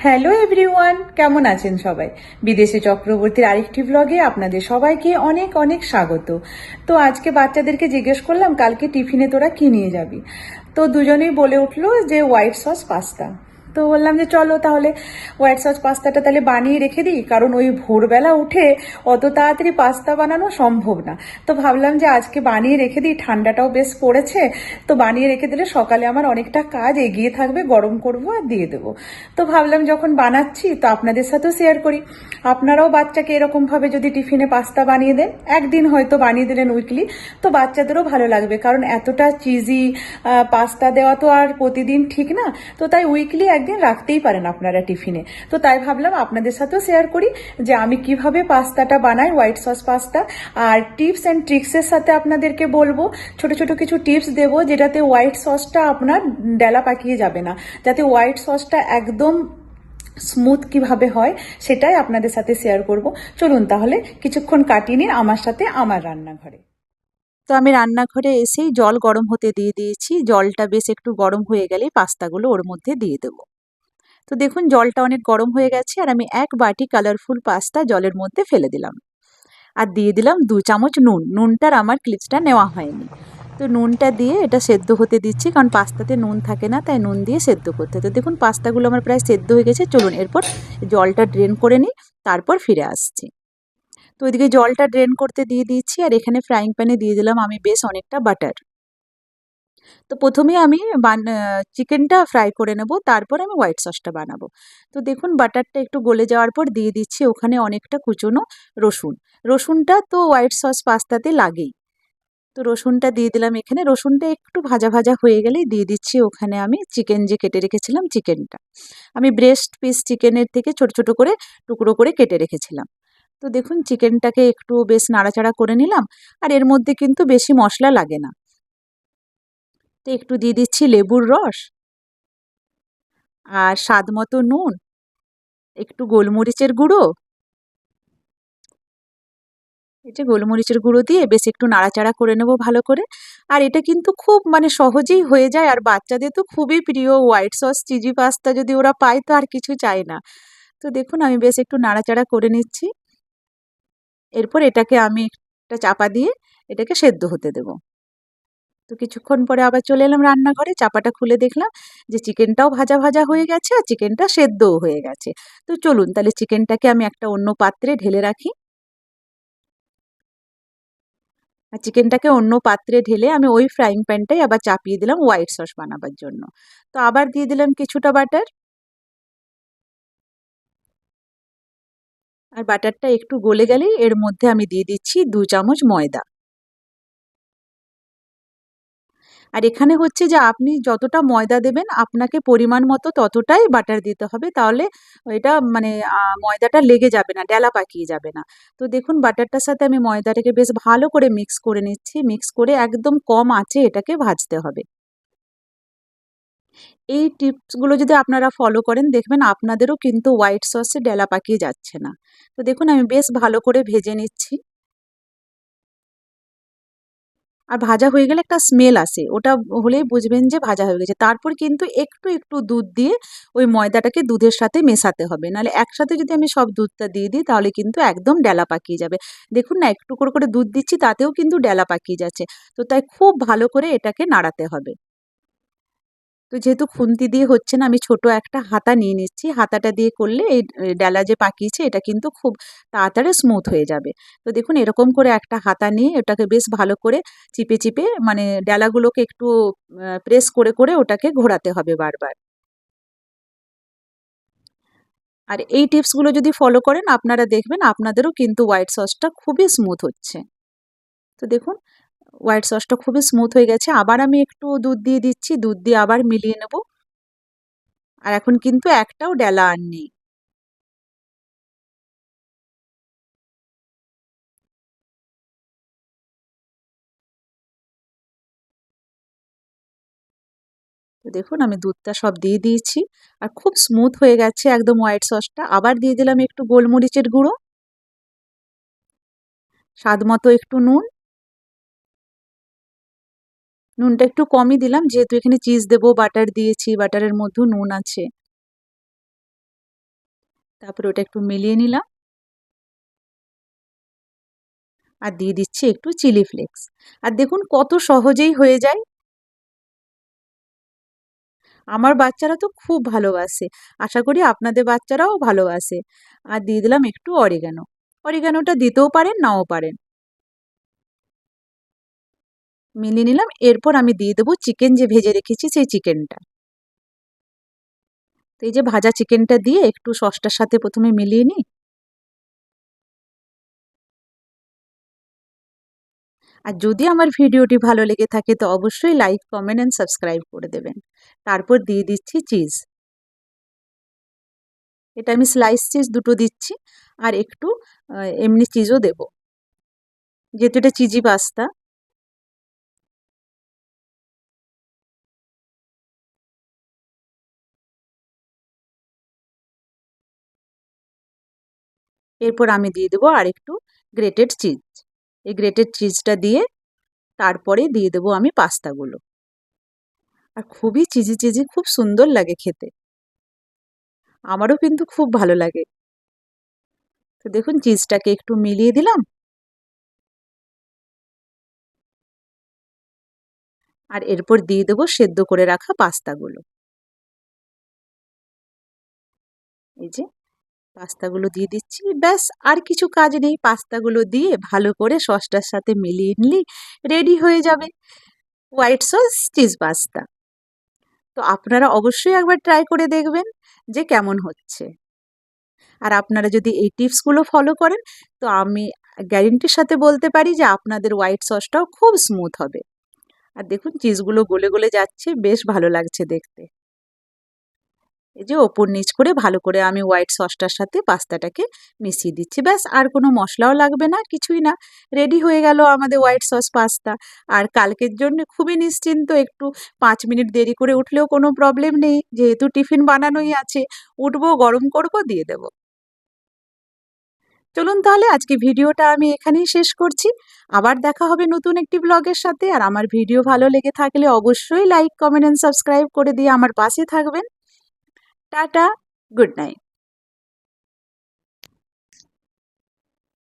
Hello everyone, কেমন আছেন সবাই? বিদেশে চক্রবর্তীর আরেকটি ব্লগে আপনাদের সবাইকে অনেক অনেক স্বাগত। তো আজকে বাচ্চাদেরকে জিজ্ঞেস করলাম কালকে টিফিনে তোরা কি নিয়ে যাবি। তো দুজনেই বলে উঠলো যে হোয়াইট সস পাস্তা। তো বললাম যে চলো তাহলে হোয়াইট সস পাস্তাটা তাহলে বানিয়ে রেখে দিই, কারণ ওই ভোরবেলা উঠে অত তাড়াতাড়ি পাস্তা বানানো সম্ভব না। তো ভাবলাম যে আজকে বানিয়ে রেখে দিই, ঠান্ডাটাও বেশ পড়েছে। তো বানিয়ে রেখে দিলে সকালে আমার অনেকটা কাজ এগিয়ে থাকবে, গরম করবো আর দিয়ে দেবো। তো ভাবলাম যখন বানাচ্ছি তো আপনাদের সাথেও শেয়ার করি। আপনারাও বাচ্চাকে এরকমভাবে যদি টিফিনে পাস্তা বানিয়ে দেন, একদিন হয়তো বানিয়ে দিলেন উইকলি, তো বাচ্চাদেরও ভালো লাগবে, কারণ এতটা চিজি পাস্তা দেওয়া তো আর প্রতিদিন ঠিক না। তো তাই উইকলি একদিন রাখতেই পারেন আপনারা টিফিনে। তো তাই ভাবলাম আপনাদের সাথেও শেয়ার করি যে আমি কিভাবে পাস্তাটা বানাই, হোয়াইট সস পাস্তা। আর টিপস অ্যান্ড ট্রিক্সের সাথে আপনাদেরকে বলবো, ছোট ছোট কিছু টিপস দেবো যেটাতে হোয়াইট সসটা আপনার ডেলা পাকিয়ে যাবে না, যাতে হোয়াইট সসটা একদম স্মুথ কিভাবে হয় সেটাই আপনাদের সাথে শেয়ার করব। চলুন তাহলে কিছুক্ষণ কাটিয়ে নিন আমার সাথে আমার রান্নাঘরে। তো আমি রান্নাঘরে এসেই জল গরম হতে দিয়ে দিয়েছি। জলটা বেশ একটু গরম হয়ে গেলেই পাস্তাগুলো ওর মধ্যে দিয়ে দেবো। তো দেখুন জলটা অনেক গরম হয়ে গেছে, আর আমি এক বাটি কালারফুল পাস্তা জলের মধ্যে ফেলে দিলাম। আর দিয়ে দিলাম 2 চামচ নুন। নুনটার আমার ক্লিপসটা নেওয়া হয়নি। তো নুনটা দিয়ে এটা সেদ্ধ হতে দিচ্ছি, কারণ পাস্তাতে নুন থাকে না, তাই নুন দিয়ে সেদ্ধ করতে। তো দেখুন পাস্তাগুলো আমার প্রায় সেদ্ধ হয়ে গেছে। চলুন এরপর জলটা ড্রেন করে নিই, তারপর ফিরে আসছি। তো ওইদিকে জলটা ড্রেন করতে দিয়ে দিয়েছি, আর এখানে ফ্রাইং প্যানে দিয়ে দিলাম আমি বেশ অনেকটা বাটার। তো প্রথমে আমি চিকেনটা ফ্রাই করে নেব, তারপর আমি হোয়াইট সসটা বানাবো। তো দেখুন বাটারটা একটু গলে যাওয়ার পর দিয়ে দিচ্ছি ওখানে অনেকটা কুচনো রসুন। রসুনটা তো হোয়াইট সস পাস্তাতে লাগেই। তো রসুনটা দিয়ে দিলাম এখানে। রসুনটা একটু ভাজা ভাজা হয়ে গেলেই দিয়ে দিচ্ছি ওখানে আমি চিকেন যে কেটে রেখেছিলাম চিকেনটা। আমি ব্রেস্ট পিস চিকেনের থেকে ছোট ছোট করে টুকরো করে কেটে রেখেছিলাম। তো দেখুন চিকেনটাকে একটু বেশ নাড়াচাড়া করে নিলাম। আর এর মধ্যে কিন্তু বেশি মশলা লাগে না। তো একটু দিয়ে দিচ্ছি লেবুর রস, আর স্বাদ মতো নুন, একটু গোলমরিচের গুঁড়ো। এই যে গোলমরিচের গুঁড়ো দিয়ে বেশ একটু নাড়াচাড়া করে নেব ভালো করে। আর এটা কিন্তু খুব সহজেই হয়ে যায়, আর বাচ্চাদের তো খুবই প্রিয় হোয়াইট সস চিজি পাস্তা, যদি ওরা পায় তো আর কিছু চায় না। তো দেখুন আমি বেশ একটু নাড়াচাড়া করে নিচ্ছি। এরপর এটাকে আমি একটা চাপা দিয়ে এটাকে সেদ্ধ হতে দেব। তো কিছুক্ষণ পরে আবার চলে এলাম রান্নাঘরে, চাপাটা খুলে দেখলাম যে চিকেনটাও ভাজা ভাজা হয়ে গেছে আর চিকেনটা সেদ্ধও হয়ে গেছে। তো চলুন তাহলে চিকেনটাকে আমি একটা অন্য পাত্রে ঢেলে রাখি। আর চিকেনটাকে অন্য পাত্রে ঢেলে আমি ওই ফ্রাইং প্যানটাই আবার চাপিয়ে দিলাম হোয়াইট সস বানাবার জন্য। তো আবার দিয়ে দিলাম কিছুটা বাটার। আর বাটারটা একটু গলে গেলেই এর মধ্যে আমি দিয়ে দিচ্ছি 2 চামচ ময়দা। আর এখানে হচ্ছে যে আপনি যতটা ময়দা দেবেন আপনাকে পরিমাণ মতো ততটাই বাটার দিতে হবে, তাহলে এটা ময়দাটা লেগে যাবে না, ডেলা পাকিয়ে যাবে না। তো দেখুন বাটারটার সাথে আমি ময়দাটাকে বেশ ভালো করে মিক্স করে নিচ্ছি। মিক্স করে একদম কম আঁচে এটাকে ভাজতে হবে। এই টিপসগুলো যদি আপনারা ফলো করেন দেখবেন আপনাদেরও কিন্তু হোয়াইট সসে ডেলা পাকিয়ে যাচ্ছে না। তো দেখুন আমি বেশ ভালো করে ভেজে নিচ্ছি। আর ভাজা হয়ে গেলে একটা স্মেল আসে, ওটা হলেই বুঝবেন যে ভাজা হয়ে গেছে। তারপর কিন্তু একটু একটু দুধ দিয়ে ওই ময়দাটাকে দুধের সাথে মেশাতে হবে, নাহলে একসাথে যদি আমি সব দুধটা দিয়ে দিই তাহলে কিন্তু একদম ডেলা পাকিয়ে যাবে। দেখুন না একটু করে করে দুধ দিচ্ছি, তাতেও কিন্তু ডেলা পাকিয়ে যাচ্ছে। তো তাই খুব ভালো করে এটাকে নাড়াতে হবে। তো যেহেতু খুন্তি দিয়ে হচ্ছে না, আমি ছোট একটা হাতা নিয়ে নিচ্ছি। হাতাটা দিয়ে করলে এই ডালা যে পাকিয়েছে এটা কিন্তু খুব তাড়াতাড়ি স্মুথ হয়ে যাবে। তো দেখুন এরকম করে একটা হাতা নিয়ে ওটাকে বেশ ভালো করে চিপে চিপে ডালাগুলোকে একটু প্রেস করে করে ওটাকে ঘোরাতে হবে বারবার। আর এই টিপসগুলো যদি ফলো করেন আপনারা দেখবেন আপনাদেরও কিন্তু হোয়াইট সসটা খুবই স্মুথ হচ্ছে। তো দেখুন হোয়াইট সসটা খুবই স্মুথ হয়ে গেছে। আবার আমি একটু দুধ দিয়ে দিচ্ছি, দুধ দিয়ে আবার মিলিয়ে নেব। আর এখন কিন্তু একটাও ডেলা আর নেই। তো দেখুন আমি দুধটা সব দিয়ে দিয়েছি। আর খুব স্মুথ হয়ে গেছে একদম হোয়াইট সসটা। আবার দিয়ে দিলাম একটু গোলমরিচের গুঁড়ো, স্বাদ মতো একটু নুন। নুনটা একটু কমই দিলাম যেহেতু এখানে চিজ দেবো, বাটার দিয়েছি, বাটারের মধ্যেও নুন আছে। তারপরে ওটা একটু মিলিয়ে নিলাম আর দিয়ে দিচ্ছি একটু চিলি ফ্লেক্স। আর দেখুন কত সহজেই হয়ে যায়। আমার বাচ্চারা তো খুব ভালোবাসে, আশা করি আপনাদের বাচ্চারাও ভালোবাসে। আর দিয়ে দিলাম একটু অরিগানো। অরিগানোটা দিতেও পারেন, নাও পারেন। মিলিয়ে নিলাম। এরপর আমি দিয়ে দেবো চিকেন যে ভেজে রেখেছি সেই চিকেনটা। তো এই যে ভাজা চিকেনটা দিয়ে একটু সসটার সাথে প্রথমে মিলিয়ে নিই। আর যদি আমার ভিডিওটি ভালো লেগে থাকে তো অবশ্যই লাইক, কমেন্ট অ্যান্ড সাবস্ক্রাইব করে দেবেন। তারপর দিয়ে দিচ্ছি চিজ। এটা আমি স্লাইস চিজ দুটো দিচ্ছি আর একটু এমনি চিজও দেব, যেহেতু এটা চিজি পাস্তা। এরপর আমি দিয়ে দেবো আর একটু গ্রেটেড চিজ। এই গ্রেটেড চিজটা দিয়ে তারপরে দিয়ে দেবো আমি পাস্তাগুলো। আর খুবই চিজি চিজি, খুব সুন্দর লাগে খেতে। আমারও কিন্তু খুব ভালো লাগে। তো দেখুন চিজটাকে একটু মিলিয়ে দিলাম আর এরপর দিয়ে দেবো সেদ্ধ করে রাখা পাস্তাগুলো। এই যে পাস্তাগুলো দিয়ে দিচ্ছি, ব্যাস আর কিছু কাজ নেই। পাস্তাগুলো দিয়ে ভালো করে সসটার সাথে মিলিয়ে নিলেই রেডি হয়ে যাবে হোয়াইট সস চিজ পাস্তা। তো আপনারা অবশ্যই একবার ট্রাই করে দেখবেন যে কেমন হচ্ছে। আর আপনারা যদি এই টিপসগুলো ফলো করেন তো আমি গ্যারেন্টির সাথে বলতে পারি যে আপনাদের হোয়াইট সসটাও খুব স্মুথ হবে। আর দেখুন চিজগুলো গলে গলে যাচ্ছে, বেশ ভালো লাগছে দেখতে। এই যে ওপর নিচ করে ভালো করে আমি হোয়াইট সসটার সাথে পাস্তাটাকে মিশিয়ে দিচ্ছি। ব্যাস আর কোনো মশলাও লাগবে না, কিছুই না। রেডি হয়ে গেল আমাদের হোয়াইট সস পাস্তা। আর কালকের জন্য খুবই নিশ্চিন্ত, একটু 5 মিনিট দেরি করে উঠলেও কোনো প্রবলেম নেই, যেহেতু টিফিন বানানোই আছে। উঠবো, গরম করব, দিয়ে দেবো। চলুন তাহলে আজকে ভিডিওটা আমি এখানেই শেষ করছি। আবার দেখা হবে নতুন একটি ব্লগের সাথে। আর আমার ভিডিও ভালো লেগে থাকলে অবশ্যই লাইক, কমেন্ট অ্যান্ড সাবস্ক্রাইব করে দিয়ে আমার পাশে থাকবেন। Tata, good night.